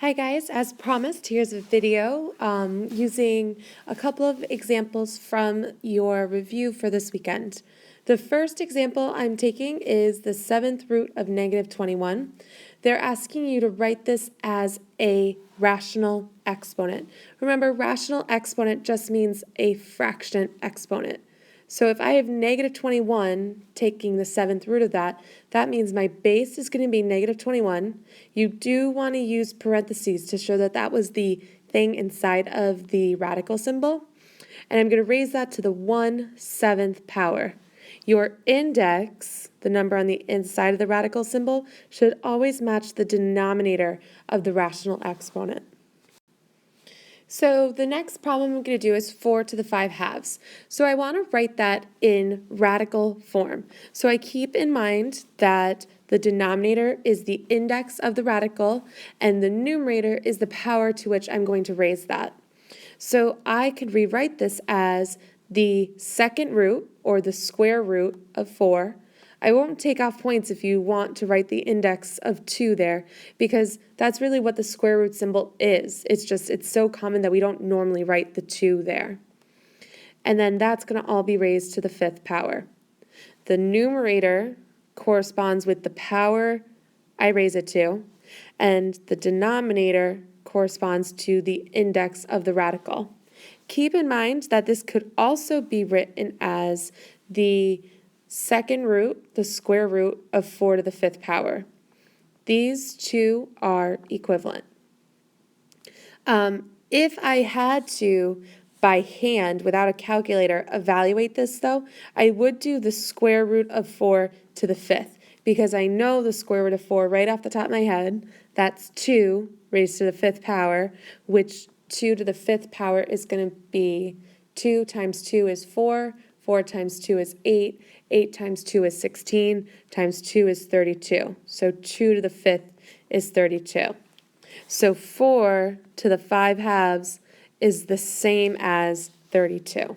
Hi guys, as promised, here's a video using a couple of examples from your review for this weekend. The first example I'm taking is the seventh root of negative 21. They're asking you to write this as a rational exponent. Remember, rational exponent just means a fraction exponent. So if I have negative 21, taking the seventh root of that, that means my base is going to be negative 21. You do want to use parentheses to show that that was the thing inside of the radical symbol. And I'm going to raise that to the 1/7 power. Your index, the number on the inside of the radical symbol, should always match the denominator of the rational exponent. So the next problem I'm going to do is 4 to the 5 halves. So I want to write that in radical form. So I keep in mind that the denominator is the index of the radical and the numerator is the power to which I'm going to raise that. So I could rewrite this as the second root or the square root of 4. I won't take off points if you want to write the index of 2 there, because that's really what the square root symbol is. It's so common that we don't normally write the 2 there. And then that's going to all be raised to the 5th power. The numerator corresponds with the power I raise it to, and the denominator corresponds to the index of the radical. Keep in mind that this could also be written as the second root, the square root of 4 to the 5th power. These two are equivalent. If I had to, by hand, without a calculator, evaluate this though, I would do the square root of 4 to the 5th, because I know the square root of 4 right off the top of my head. That's 2 raised to the 5th power, which 2 to the 5th power is going to be 2 times 2 is 4, 4 times 2 is 8, 8 times 2 is 16, times 2 is 32. So 2 to the 5th is 32. So 4 to the 5 halves is the same as 32.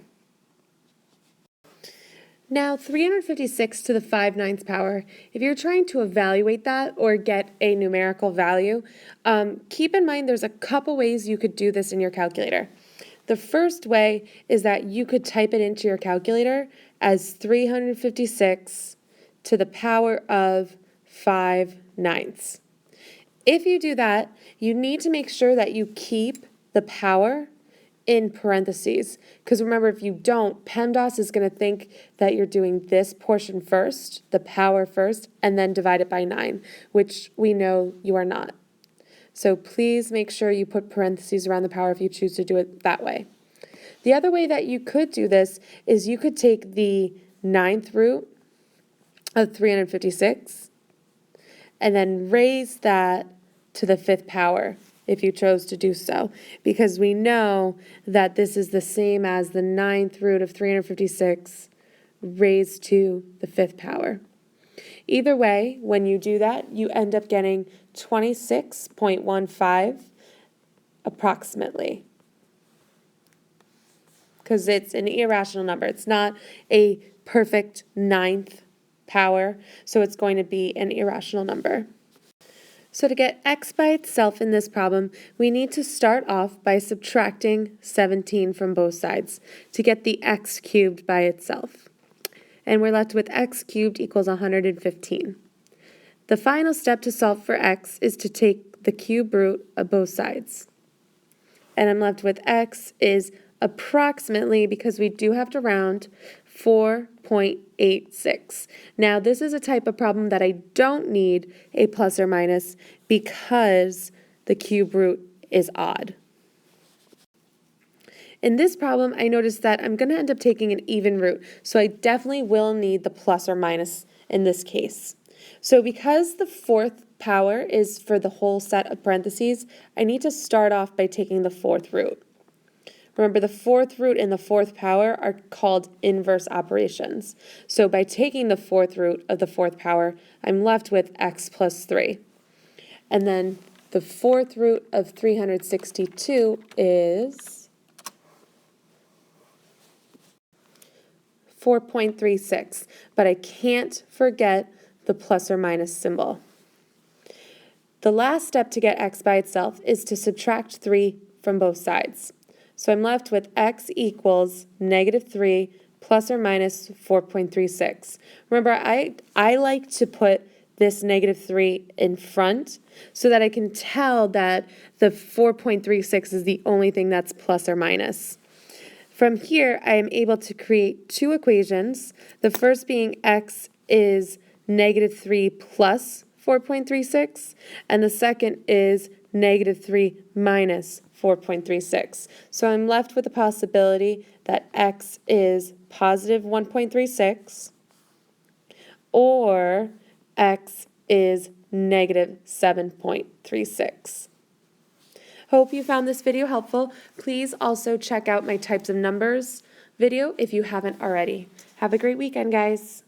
Now 356 to the 5/9 power, if you're trying to evaluate that or get a numerical value, keep in mind there's a couple ways you could do this in your calculator. The first way is that you could type it into your calculator as 356 to the power of 5/9. If you do that, you need to make sure that you keep the power in parentheses, because remember, if you don't, PEMDAS is going to think that you're doing this portion first, the power first, and then divide it by 9, which we know you are not. So please make sure you put parentheses around the power if you choose to do it that way. The other way that you could do this is you could take the 9th root of 356 and then raise that to the 5th power if you chose to do so, because we know that this is the same as the 9th root of 356 raised to the 5th power. Either way, when you do that, you end up getting 26.15 approximately, because it's an irrational number. It's not a perfect 9th power, so it's going to be an irrational number. So to get x by itself in this problem, we need to start off by subtracting 17 from both sides to get the x cubed by itself. And we're left with x cubed equals 115. The final step to solve for x is to take the cube root of both sides. And I'm left with x is approximately, because we do have to round, 4.86. Now this is a type of problem that I don't need a plus or minus because the cube root is odd. In this problem, I noticed that I'm going to end up taking an even root, so I definitely will need the plus or minus in this case. So because the 4th power is for the whole set of parentheses, I need to start off by taking the 4th root. Remember, the 4th root and the 4th power are called inverse operations. So by taking the 4th root of the 4th power, I'm left with x plus 3. And then the 4th root of 362 is 4.36. But I can't forget the plus or minus symbol. The last step to get x by itself is to subtract 3 from both sides. So I'm left with x equals negative 3 plus or minus 4.36. Remember, I like to put this negative 3 in front so that I can tell that the 4.36 is the only thing that's plus or minus. From here, I am able to create two equations, the first being x is negative 3 plus 4.36, and the second is negative 3 minus 4.36. So I'm left with the possibility that x is positive 1.36 or x is negative 7.36. Hope you found this video helpful. Please also check out my types of numbers video if you haven't already. Have a great weekend, guys.